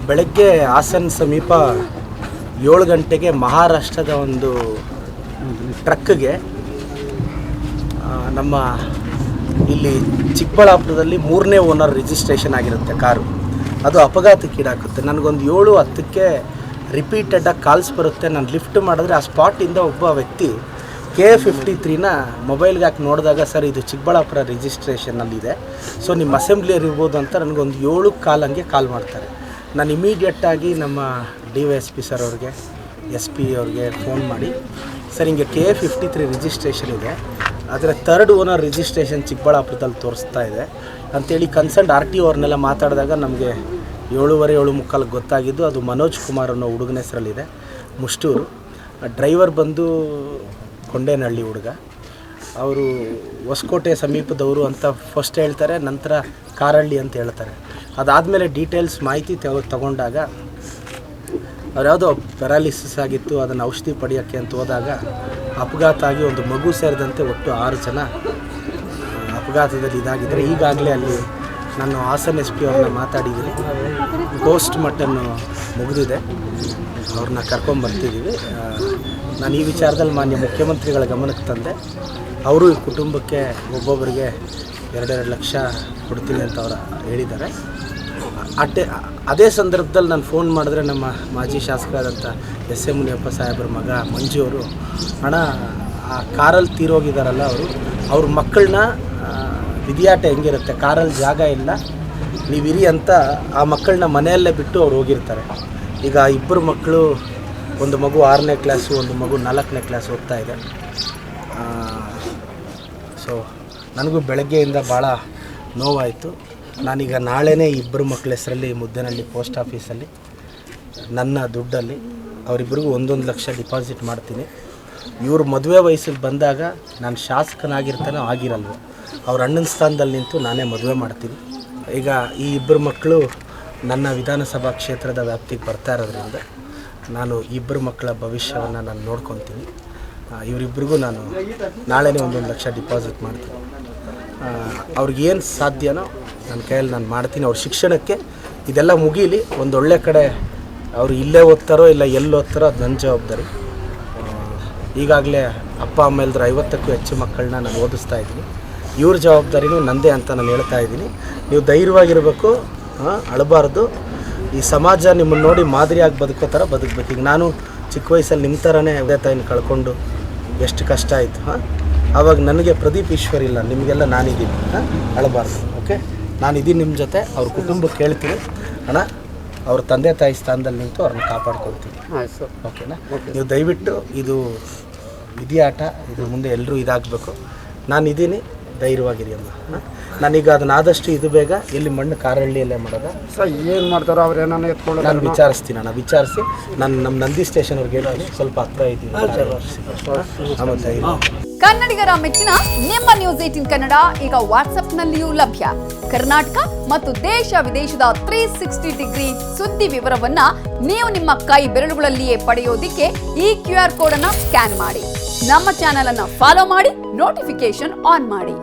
ಬೆಳಗ್ಗೆ ಹಾಸನ ಸಮೀಪ 7 ಗಂಟೆಗೆ ಮಹಾರಾಷ್ಟ್ರದ ಒಂದು ಟ್ರಕ್ಗೆ ನಮ್ಮ ಇಲ್ಲಿ ಚಿಕ್ಕಬಳ್ಳಾಪುರದಲ್ಲಿ 3ನೇ ಓನರ್ ರಿಜಿಸ್ಟ್ರೇಷನ್ ಆಗಿರುತ್ತೆ ಕಾರು. ಅದು ಅಪಘಾತಕ್ಕೀಡಾಗುತ್ತೆ. ನನಗೊಂದು 7:10ಕ್ಕೆ ರಿಪೀಟೆಡಾಗಿ ಕಾಲ್ಸ್ ಬರುತ್ತೆ. ನಾನು ಲಿಫ್ಟ್ ಮಾಡಿದ್ರೆ ಆ ಸ್ಪಾಟಿಂದ ಒಬ್ಬ ವ್ಯಕ್ತಿ KA53ನ ಮೊಬೈಲ್ಗೆ ಹಾಕಿ ನೋಡಿದಾಗ, ಸರ್ ಇದು ಚಿಕ್ಕಬಳ್ಳಾಪುರ ರಿಜಿಸ್ಟ್ರೇಷನ್ನಲ್ಲಿದೆ, ಸೊ ನಿಮ್ಮ ಅಸೆಂಬ್ಲಿಯರ್ ಇರ್ಬೋದು ಅಂತ ನನಗೊಂದು 7:15 ಹಂಗೆ ಕಾಲ್ ಮಾಡ್ತಾರೆ. ನಾನು ಇಮಿಡಿಯೇಟಾಗಿ ನಮ್ಮ DYSP ಸರ್ ಅವ್ರಿಗೆ, SP ಅವ್ರಿಗೆ ಫೋನ್ ಮಾಡಿ, ಸರ್ ಹಿಂಗೆ KA53 ರಿಜಿಸ್ಟ್ರೇಷನ್ ಇದೆ, ಅದರ 3rd ಓನರ್ ರಿಜಿಸ್ಟ್ರೇಷನ್ ಚಿಕ್ಕಬಳ್ಳಾಪುರದಲ್ಲಿ ತೋರಿಸ್ತಾ ಇದೆ ಅಂಥೇಳಿ ಕನ್ಸರ್ನ್ RTO ಅವ್ರನ್ನೆಲ್ಲ ಮಾತಾಡಿದಾಗ ನಮಗೆ 7:15 ಗೊತ್ತಾಗಿದ್ದು ಅದು ಮನೋಜ್ ಕುಮಾರ್ ಅನ್ನೋ ಹುಡುಗನ ಹೆಸರಲ್ಲಿದೆ, ಮುಷ್ಟೂರು. ಡ್ರೈವರ್ ಬಂದು ಕೊಂಡೇನಹಳ್ಳಿ ಹುಡುಗ. ಅವರು ಹೊಸಕೋಟೆ ಸಮೀಪದವರು ಅಂತ ಫಸ್ಟ್ ಹೇಳ್ತಾರೆ, ನಂತರ ಕಾರಹಳ್ಳಿ ಅಂತ ಹೇಳ್ತಾರೆ. ಅದಾದಮೇಲೆ ಡೀಟೇಲ್ಸ್ ಮಾಹಿತಿ ತಗೊಂಡಾಗ ಅವ್ರು ಯಾವುದೋ ಪ್ಯಾರಾಲಿಸಿಸ್ ಆಗಿತ್ತು, ಅದನ್ನು ಔಷಧಿ ಪಡೆಯೋಕ್ಕೆ ಅಂತ ಹೋದಾಗ ಅಪಘಾತ ಆಗಿ ಒಂದು ಮಗು ಸೇರಿದಂತೆ ಒಟ್ಟು 6 ಜನ ಅಪಘಾತದಲ್ಲಿ ಇದಾಗಿದ್ದರೆ ಈಗಾಗಲೇ ಅಲ್ಲಿ ನಾನು ಹಾಸನ SP ಅವ್ರನ್ನ ಮಾತಾಡಿದ್ದೀನಿ. ಪೋಸ್ಟ್ ಮಾರ್ಟಮ್ ಮುಗಿದಿದೆ, ಅವ್ರನ್ನ ಕರ್ಕೊಂಬರ್ತಿದ್ದೀವಿ. ನಾನು ಈ ವಿಚಾರದಲ್ಲಿ ಮಾನ್ಯ ಮುಖ್ಯಮಂತ್ರಿಗಳ ಗಮನಕ್ಕೆ ತಂದೆ. ಅವರು ಈ ಕುಟುಂಬಕ್ಕೆ ಒಬ್ಬೊಬ್ಬರಿಗೆ 2 ಲಕ್ಷ ಕೊಡ್ತೀನಿ ಅಂತ ಅವರು ಹೇಳಿದ್ದಾರೆ. ಅದೇ ಸಂದರ್ಭದಲ್ಲಿ ನಾನು ಫೋನ್ ಮಾಡಿದ್ರೆ ನಮ್ಮ ಮಾಜಿ ಶಾಸಕರಾದಂಥ SA ಮುನಿಯಪ್ಪ ಸಾಹೇಬ್ರ ಮಗ ಮಂಜು ಅವರು, ಹಣ ಆ ಕಾರಲ್ಲಿ ತೀರೋಗಿದ್ದಾರಲ್ಲ ಅವ್ರ ಮಕ್ಕಳನ್ನ ವಿಧಿಯಾಟ ಹೆಂಗಿರುತ್ತೆ, ಕಾರಲ್ಲಿ ಜಾಗ ಇಲ್ಲ ನೀವಿರಿ ಅಂತ ಆ ಮಕ್ಕಳನ್ನ ಮನೆಯಲ್ಲೇ ಬಿಟ್ಟು ಅವ್ರು ಹೋಗಿರ್ತಾರೆ. ಈಗ 2 ಮಕ್ಕಳು, ಒಂದು ಮಗು 6ನೇ ಕ್ಲಾಸು, ಒಂದು ಮಗು 4ನೇ ಕ್ಲಾಸ್ ಓದ್ತಾ ಇದೆ. ಸೊ ನನಗೂ ಬೆಳಗ್ಗೆಯಿಂದ ಭಾಳ ನೋವಾಯಿತು. ನಾನೀಗ ನಾಳೆನೇ 2 ಮಕ್ಕಳ ಹೆಸರಲ್ಲಿ ಮುದ್ದೇನಹಳ್ಳಿ ಪೋಸ್ಟ್ ಆಫೀಸಲ್ಲಿ ನನ್ನ ದುಡ್ಡಲ್ಲಿ ಅವರಿಬ್ಬರಿಗೂ 1 ಲಕ್ಷ ಡಿಪಾಸಿಟ್ ಮಾಡ್ತೀನಿ. ಇವರು ಮದುವೆ ವಯಸ್ಸಿಗೆ ಬಂದಾಗ ನಾನು ಶಾಸಕನಾಗಿರ್ತಾನೋ ಆಗಿರಲ್ವೋ, ಅವ್ರ ಅಣ್ಣನ ಸ್ಥಾನದಲ್ಲಿ ನಿಂತು ನಾನೇ ಮದುವೆ ಮಾಡ್ತೀನಿ. ಈಗ ಈ 2 ಮಕ್ಕಳು ನನ್ನ ವಿಧಾನಸಭಾ ಕ್ಷೇತ್ರದ ವ್ಯಾಪ್ತಿಗೆ ಬರ್ತಾ ಇರೋದ್ರಿಂದ ನಾನು 2 ಮಕ್ಕಳ ಭವಿಷ್ಯವನ್ನು ನಾನು ನೋಡ್ಕೊತೀನಿ. ಇವರಿಬ್ಬರಿಗೂ ನಾನು ನಾಳೆನೇ 1 ಲಕ್ಷ ಡಿಪಾಸಿಟ್ ಮಾಡ್ತೀನಿ. ಅವ್ರಿಗೇನು ಸಾಧ್ಯನೋ ನನ್ನ ಕೈಯಲ್ಲಿ ನಾನು ಮಾಡ್ತೀನಿ. ಅವ್ರ ಶಿಕ್ಷಣಕ್ಕೆ ಇದೆಲ್ಲ ಮುಗೀಲಿ, ಒಂದೊಳ್ಳೆ ಕಡೆ ಅವರು ಇಲ್ಲೇ ಓದ್ತಾರೋ ಇಲ್ಲ ಎಲ್ಲಿ ಓದ್ತಾರೋ ಅದು ನನ್ನ ಜವಾಬ್ದಾರಿ. ಈಗಾಗಲೇ ಅಪ್ಪ ಅಮ್ಮ ಇಲ್ದ್ರೆ 50ಕ್ಕೂ ಹೆಚ್ಚು ಮಕ್ಕಳನ್ನ ನಾನು ಓದಿಸ್ತಾ ಇದ್ದೀನಿ. ಇವ್ರ ಜವಾಬ್ದಾರಿನೂ ನಂದೇ ಅಂತ ನಾನು ಹೇಳ್ತಾ ಇದ್ದೀನಿ. ನೀವು ಧೈರ್ಯವಾಗಿರಬೇಕು, ಅಳಬಾರ್ದು. ಈ ಸಮಾಜ ನಿಮ್ಮನ್ನು ನೋಡಿ ಮಾದರಿಯಾಗಿ ಬದುಕೋ ಥರ ಬದುಕಬೇಕು. ಈಗ ನಾನು ಚಿಕ್ಕ ವಯಸ್ಸಲ್ಲಿ ನಿಮ್ಮ ಥರನೇ ಅದೇ ತಾಯಿನ ಕಳ್ಕೊಂಡು ಎಷ್ಟು ಕಷ್ಟ ಆಯಿತು. ಆವಾಗ ನನಗೆ ಪ್ರದೀಪ್ ಈಶ್ವರ್ ಇಲ್ಲ, ನಿಮಗೆಲ್ಲ ನಾನಿದ್ದೀನಿ. ಅಳಬಾರ್ದು. ಓಕೆ, ನಾನಿದ್ದೀನಿ ನಿಮ್ಮ ಜೊತೆ. ಅವ್ರ ಕುಟುಂಬಕ್ಕೆ ಹೇಳ್ತೀನಿ, ಅಣ್ಣ ಅವ್ರ ತಂದೆ ತಾಯಿ ಸ್ಥಾನದಲ್ಲಿ ನಿಂತು ಅವ್ರನ್ನ ಕಾಪಾಡ್ಕೊಳ್ತೀನಿ. ಓಕೆನಾ? ನೀವು ದಯವಿಟ್ಟು ಇದು ವಿಧಿಯಾಟ, ಇದು ಮುಂದೆ ಎಲ್ಲರೂ ಇದಾಗಬೇಕು. ನಾನಿದ್ದೀನಿ, ಧೈರ್ಯವಾಗಿರಿ ಅಮ್ಮ. ನಾನೀಗ ಅದನ್ನಾದಷ್ಟು ಇದು ಬೇಗ ಎಲ್ಲಿ ಮಣ್ಣು ಕಾರಹಳ್ಳಿಯಲ್ಲೇ ಮಾಡೋದ ಸರ್, ಏನು ಮಾಡ್ತಾರೋ ಅವ್ರು ಏನಾನ ಎತ್ಕೊಳ್ಳೋ ನಾನು ವಿಚಾರಿಸ್ತೀನಿ. ನಾನು ವಿಚಾರಿಸಿ ನಾನು ನಮ್ಮ ನಂದಿ ಸ್ಟೇಷನ್ ಅವ್ರಿಗೆ ಹೇಳ್ತೀನಿ, ಸ್ವಲ್ಪ ಹತ್ರ ಇದ್ದೀನಿ. ಕನ್ನಡಿಗರ ಮೆಚ್ಚಿನ ನಿಮ್ಮ ನ್ಯೂಸ್ 18 ಕನ್ನಡ ಈಗ ವಾಟ್ಸ್ಆಪ್ನಲ್ಲಿಯೂ ಲಭ್ಯ. ಕರ್ನಾಟಕ ಮತ್ತು ದೇಶ ವಿದೇಶದ 360 ಡಿಗ್ರಿ ಸುದ್ದಿ ವಿವರವನ್ನ ನೀವು ನಿಮ್ಮ ಕೈ ಬೆರಳುಗಳಲ್ಲಿಯೇ ಪಡೆಯೋದಿಕ್ಕೆ ಈ QR ಕೋಡ್ ಅನ್ನ ಸ್ಕ್ಯಾನ್ ಮಾಡಿ. ನಮ್ಮ ಚಾನೆಲ್ ಅನ್ನ ಫಾಲೋ ಮಾಡಿ, ನೋಟಿಫಿಕೇಶನ್ ಆನ್ ಮಾಡಿ.